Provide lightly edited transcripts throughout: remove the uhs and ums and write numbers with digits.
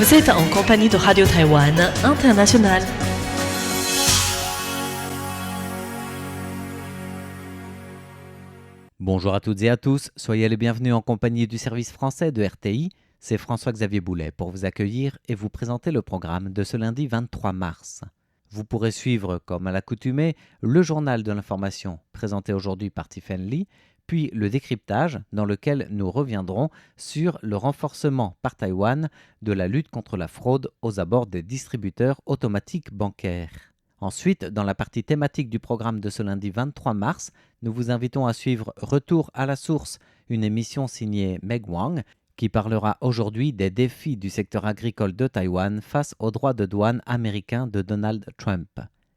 Vous êtes en compagnie de Radio Taïwan International. Bonjour à toutes et à tous, soyez les bienvenus en compagnie du service français de RTI. C'est François-Xavier Boulet pour vous accueillir et vous présenter le programme de ce lundi 23 mars. Vous pourrez suivre, comme à l'accoutumée, le journal de l'information présenté aujourd'hui par Tiffen Lee, puis le décryptage dans lequel nous reviendrons sur le renforcement par Taïwan de la lutte contre la fraude aux abords des distributeurs automatiques bancaires. Ensuite, dans la partie thématique du programme de ce lundi 23 mars, nous vous invitons à suivre Retour à la source, une émission signée Meg Wang, qui parlera aujourd'hui des défis du secteur agricole de Taïwan face aux droits de douane américains de Donald Trump.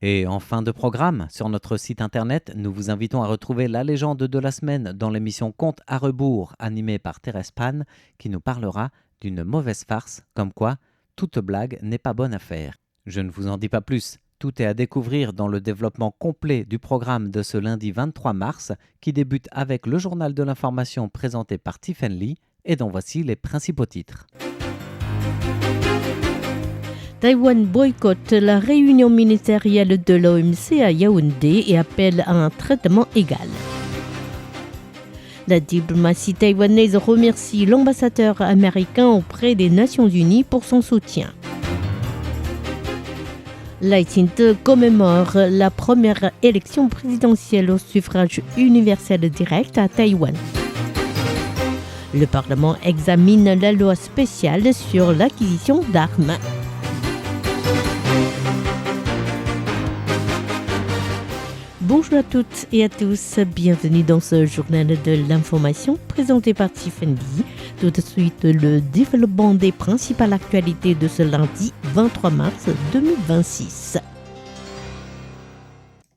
Et en fin de programme, sur notre site internet, nous vous invitons à retrouver la légende de la semaine dans l'émission Compte à rebours, animée par Thérèse Pan, qui nous parlera d'une mauvaise farce, comme quoi toute blague n'est pas bonne à faire. Je ne vous en dis pas plus. Tout est à découvrir dans le développement complet du programme de ce lundi 23 mars, qui débute avec le journal de l'information présenté par Tiffen Lee, et dont voici les principaux titres. Taïwan boycotte la réunion ministérielle de l'OMC à Yaoundé et appelle à un traitement égal. La diplomatie taïwanaise remercie l'ambassadeur américain auprès des Nations Unies pour son soutien. Lai Ching-te commémore la première élection présidentielle au suffrage universel direct à Taïwan. Le Parlement examine la loi spéciale sur l'acquisition d'armes. Bonjour à toutes et à tous, bienvenue dans ce journal de l'information présenté par Tiffen Lee. Tout de suite, le développement des principales actualités de ce lundi 23 mars 2026.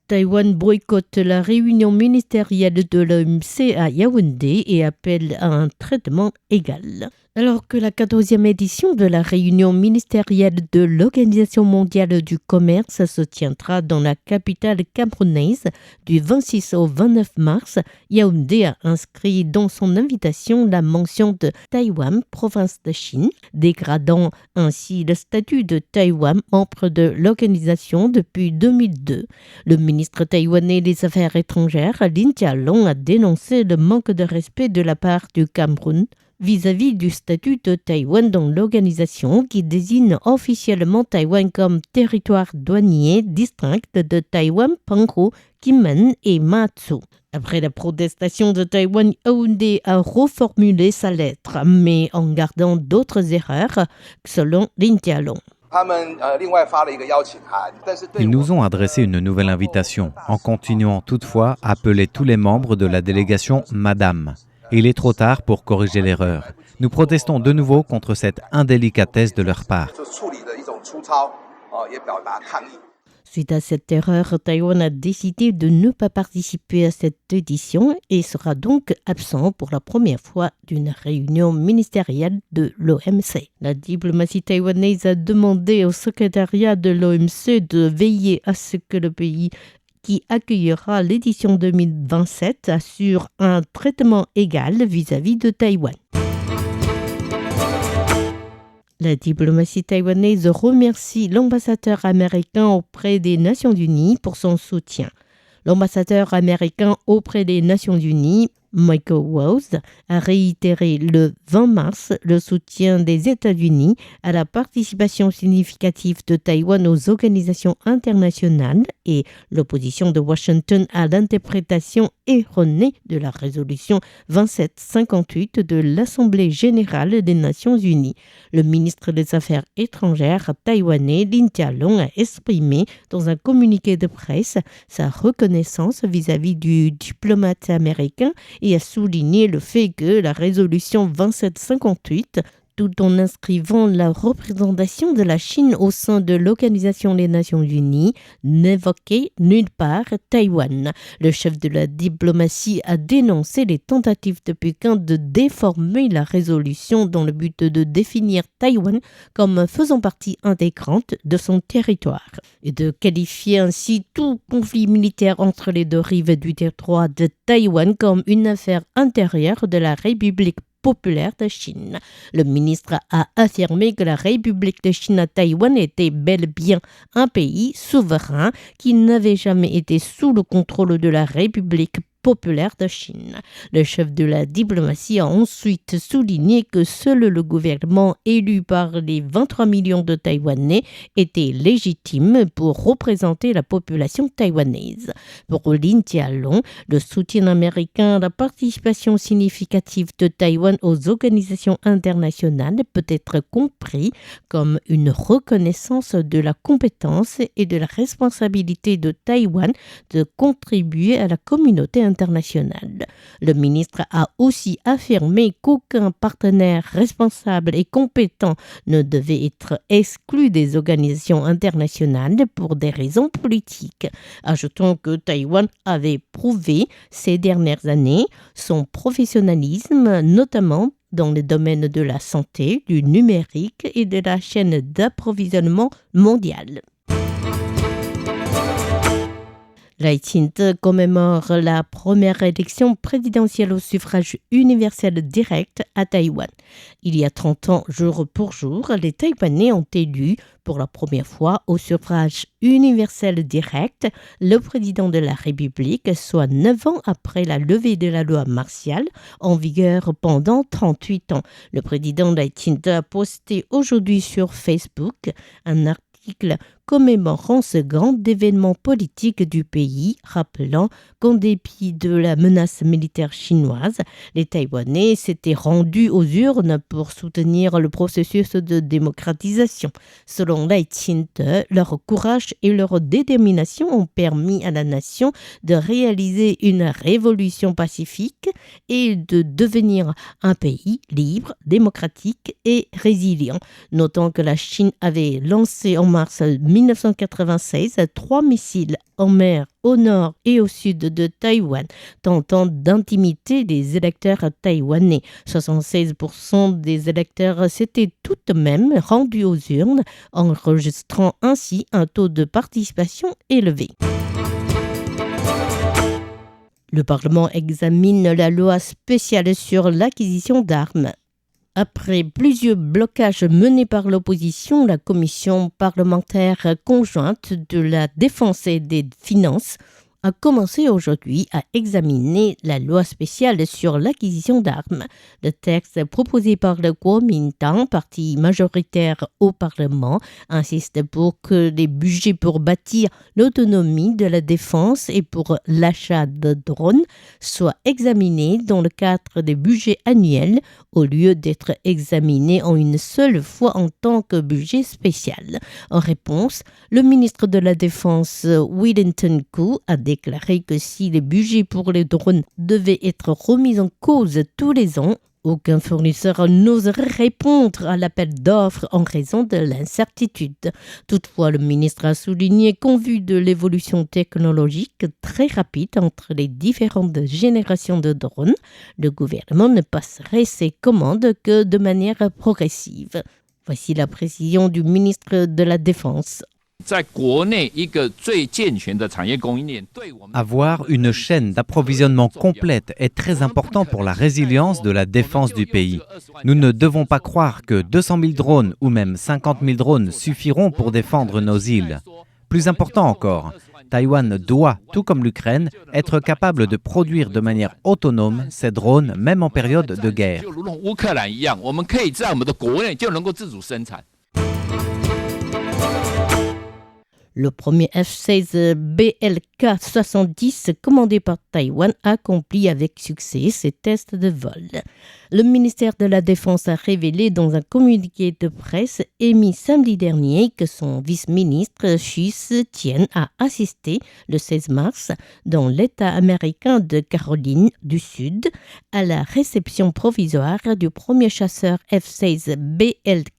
Taïwan boycotte la réunion ministérielle de l'OMC à Yaoundé et appelle à un traitement égal. Alors que la 14e édition de la réunion ministérielle de l'Organisation mondiale du commerce se tiendra dans la capitale camerounaise du 26 au 29 mars, Yaoundé a inscrit dans son invitation la mention de Taïwan, province de Chine, dégradant ainsi le statut de Taïwan, membre de l'organisation depuis 2002. Le ministre taïwanais des Affaires étrangères, Lin Jialong, a dénoncé le manque de respect de la part du Cameroun vis-à-vis du statut de Taïwan dans l'organisation qui désigne officiellement Taïwan comme territoire douanier distinct de Taïwan, Penghu, Kinmen et Matsu. Après la protestation de Taïwan, Yaoundé a reformulé sa lettre, mais en gardant d'autres erreurs, selon Lin Jialong. Ils nous ont adressé une nouvelle invitation, en continuant toutefois à appeler tous les membres de la délégation « Madame ». Il est trop tard pour corriger l'erreur. Nous protestons de nouveau contre cette indélicatesse de leur part. Suite à cette erreur, Taïwan a décidé de ne pas participer à cette édition et sera donc absent pour la première fois d'une réunion ministérielle de l'OMC. La diplomatie taïwanaise a demandé au secrétariat de l'OMC de veiller à ce que le pays qui accueillera l'édition 2027 assure un traitement égal vis-à-vis de Taïwan. La diplomatie taïwanaise remercie l'ambassadeur américain auprès des Nations Unies pour son soutien. L'ambassadeur américain auprès des Nations Unies, Michael Waltz, a réitéré le 20 mars le soutien des États-Unis à la participation significative de Taïwan aux organisations internationales et l'opposition de Washington à l'interprétation erronée de la résolution 2758 de l'Assemblée générale des Nations unies. Le ministre des Affaires étrangères taïwanais Lin Jialong a exprimé dans un communiqué de presse sa reconnaissance vis-à-vis du diplomate américain et a souligné le fait que la résolution 2758, tout en inscrivant la représentation de la Chine au sein de l'Organisation des Nations Unies, n'évoquait nulle part Taïwan. Le chef de la diplomatie a dénoncé les tentatives de Pékin de déformer la résolution dans le but de définir Taïwan comme faisant partie intégrante de son territoire et de qualifier ainsi tout conflit militaire entre les deux rives du détroit de Taïwan comme une affaire intérieure de la République populaire de Chine. Le ministre a affirmé que la République de Chine à Taïwan était bel et bien un pays souverain qui n'avait jamais été sous le contrôle de la République populaire de Chine. Le chef de la diplomatie a ensuite souligné que seul le gouvernement élu par les 23 millions de Taïwanais était légitime pour représenter la population taïwanaise. Pour Lin Jialong, le soutien américain à la participation significative de Taïwan aux organisations internationales peut être compris comme une reconnaissance de la compétence et de la responsabilité de Taïwan de contribuer à la communauté internationale. Le ministre a aussi affirmé qu'aucun partenaire responsable et compétent ne devait être exclu des organisations internationales pour des raisons politiques. Ajoutons que Taïwan avait prouvé ces dernières années son professionnalisme, notamment dans le domaine de la santé, du numérique et de la chaîne d'approvisionnement mondiale. Lai Ching-te commémore la première élection présidentielle au suffrage universel direct à Taïwan. Il y a 30 ans, jour pour jour, les Taïwanais ont élu pour la première fois au suffrage universel direct le président de la République, soit 9 ans après la levée de la loi martiale en vigueur pendant 38 ans. Le président Lai Ching-te a posté aujourd'hui sur Facebook un article commémorant ce grand événement politique du pays, rappelant qu'en dépit de la menace militaire chinoise, les Taïwanais s'étaient rendus aux urnes pour soutenir le processus de démocratisation. Selon Lai Ching-te, leur courage et leur détermination ont permis à la nation de réaliser une révolution pacifique et de devenir un pays libre, démocratique et résilient. Notant que la Chine avait lancé en mars 1996 3 missiles en mer au nord et au sud de Taïwan, tentant d'intimider les électeurs taïwanais. 76% des électeurs s'étaient tout de même rendus aux urnes, enregistrant ainsi un taux de participation élevé. Le Parlement examine la loi spéciale sur l'acquisition d'armes. Après plusieurs blocages menés par l'opposition, la commission parlementaire conjointe de la défense et des finances a commencé aujourd'hui à examiner la loi spéciale sur l'acquisition d'armes. Le texte proposé par le Kuomintang, parti majoritaire au Parlement, insiste pour que les budgets pour bâtir l'autonomie de la défense et pour l'achat de drones soient examinés dans le cadre des budgets annuels au lieu d'être examinés en une seule fois en tant que budget spécial. En réponse, le ministre de la Défense, Wellington Koo, a déclaré que si les budgets pour les drones devaient être remis en cause tous les ans, aucun fournisseur n'oserait répondre à l'appel d'offres en raison de l'incertitude. Toutefois, le ministre a souligné qu'en vue de l'évolution technologique très rapide entre les différentes générations de drones, le gouvernement ne passerait ses commandes que de manière progressive. Voici la précision du ministre de la Défense. Avoir une chaîne d'approvisionnement complète est très important pour la résilience de la défense du pays. Nous ne devons pas croire que 200 000 drones ou même 50 000 drones suffiront pour défendre nos îles. Plus important encore, Taïwan doit, tout comme l'Ukraine, être capable de produire de manière autonome ces drones, même en période de guerre. Le premier F-16 BLK-70 commandé par Taïwan accomplit avec succès ses tests de vol. Le ministère de la Défense a révélé dans un communiqué de presse émis samedi dernier que son vice-ministre Xu Zetian a assisté le 16 mars dans l'État américain de Caroline du Sud à la réception provisoire du premier chasseur F-16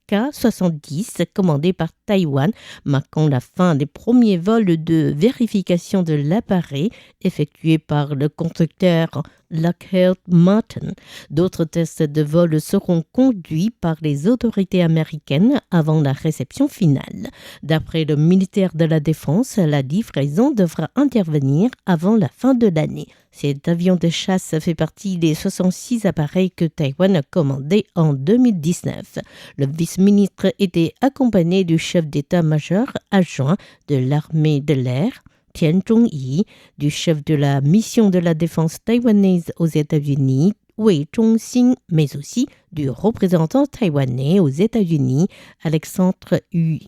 BLK-70 commandé par Taïwan, marquant la fin des premiers vols de vérification de l'appareil effectués par le constructeur Lockheed Martin. D'autres tests de vol seront conduits par les autorités américaines avant la réception finale. D'après le ministère de la Défense, la livraison devra intervenir avant la fin de l'année. Cet avion de chasse fait partie des 66 appareils que Taïwan a commandés en 2019. Le vice-ministre était accompagné du chef d'état-major adjoint de l'armée de l'air, Tian Zhongyi, du chef de la mission de la défense taïwanaise aux États-Unis, Wei Zhongxin, mais aussi du représentant taïwanais aux États-Unis, Alexandre Yu.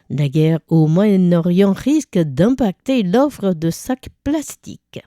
La guerre au Moyen-Orient risque d'impacter l'offre de sacs plastiques.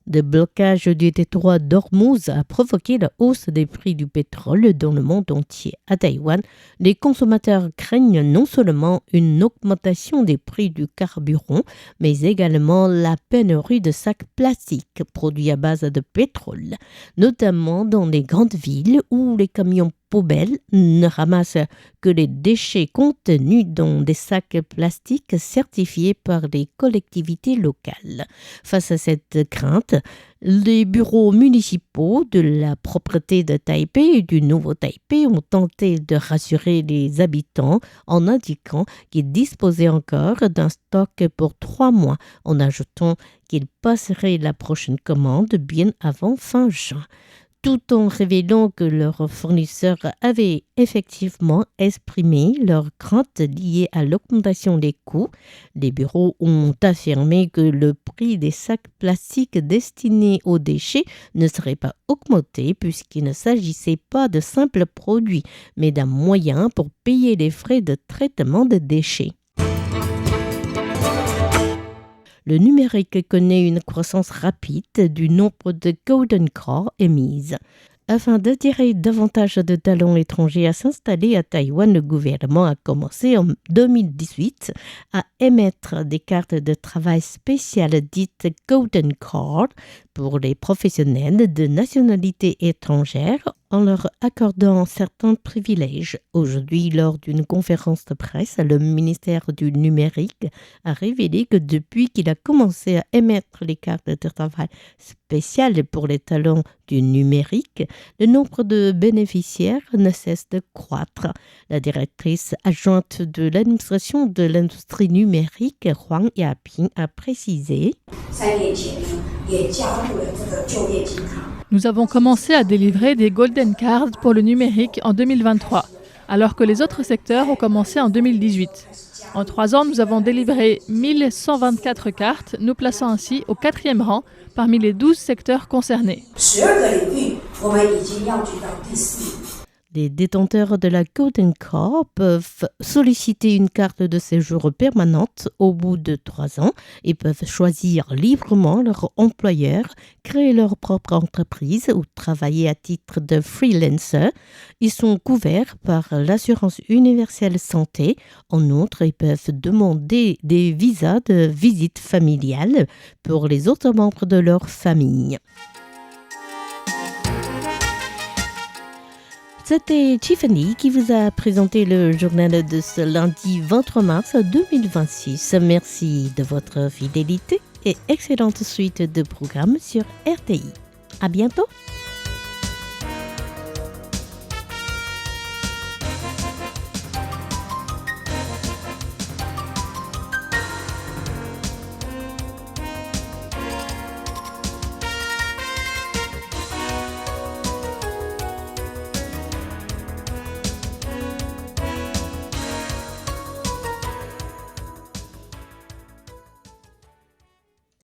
Le blocage du détroit d'Ormuz a provoqué la hausse des prix du pétrole dans le monde entier. À Taïwan, les consommateurs craignent non seulement une augmentation des prix du carburant, mais également la pénurie de sacs plastiques produits à base de pétrole, notamment dans les grandes villes où les camions poubelles ne ramassent que les déchets contenus dans des sacs plastiques certifiés par les collectivités locales. Face à cette crainte, les bureaux municipaux de la propreté de Taipei et du Nouveau Taipei ont tenté de rassurer les habitants en indiquant qu'ils disposaient encore d'un stock pour 3 mois, en ajoutant qu'ils passeraient la prochaine commande bien avant fin juin, tout en révélant que leurs fournisseurs avaient effectivement exprimé leurs craintes liées à l'augmentation des coûts. Les bureaux ont affirmé que le prix des sacs plastiques destinés aux déchets ne serait pas augmenté puisqu'il ne s'agissait pas de simples produits, mais d'un moyen pour payer les frais de traitement des déchets. Le numérique connaît une croissance rapide du nombre de Golden Card émises. Afin d'attirer davantage de talents étrangers à s'installer à Taïwan, le gouvernement a commencé en 2018 à émettre des cartes de travail spéciales dites Golden Card pour les professionnels de nationalité étrangère en leur accordant certains privilèges. Aujourd'hui, lors d'une conférence de presse, le ministère du numérique a révélé que depuis qu'il a commencé à émettre les cartes de travail spéciales pour les talents du numérique, le nombre de bénéficiaires ne cesse de croître. La directrice adjointe de l'administration de l'industrie numérique, Huang Yaping, a précisé: Nous avons commencé à délivrer des Golden Cards pour le numérique en 2023, alors que les autres secteurs ont commencé en 2018. En 3 ans, nous avons délivré 1124 cartes, nous plaçant ainsi au 4e rang parmi les 12 secteurs concernés. Les détenteurs de la Golden Card peuvent solliciter une carte de séjour permanente au bout de 3 ans et peuvent choisir librement leur employeur, créer leur propre entreprise ou travailler à titre de freelancer. Ils sont couverts par l'assurance universelle santé. En outre, ils peuvent demander des visas de visite familiale pour les autres membres de leur famille. C'était Tiffany qui vous a présenté le journal de ce lundi 23 mars 2026. Merci de votre fidélité et excellente suite de programmes sur RTI. À bientôt!